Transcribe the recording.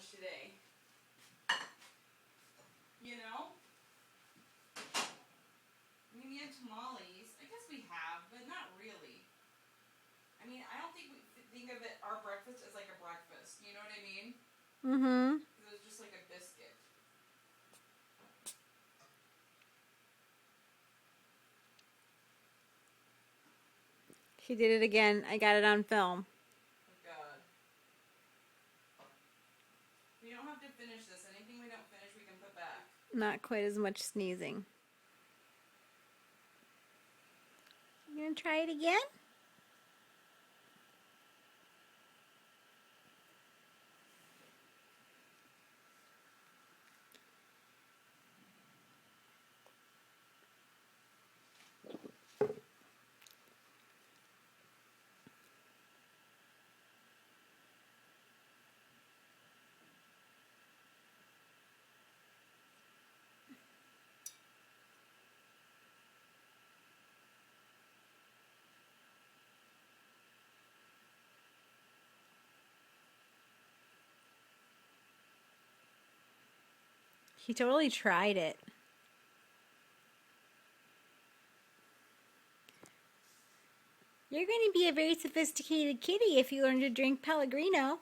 lunch today. You know? I mean, we had tamales. I guess we have, but not really. I mean, I don't think we think of it, our breakfast as like a breakfast. You know what I mean? Mm-hmm. It was just like a biscuit. She did it again. I got it on film. Oh, God. We don't have to finish this. Anything we don't finish, we can put back. Not quite as much sneezing. You gonna try it again? He totally tried it. You're going to be a very sophisticated kitty if you learn to drink Pellegrino.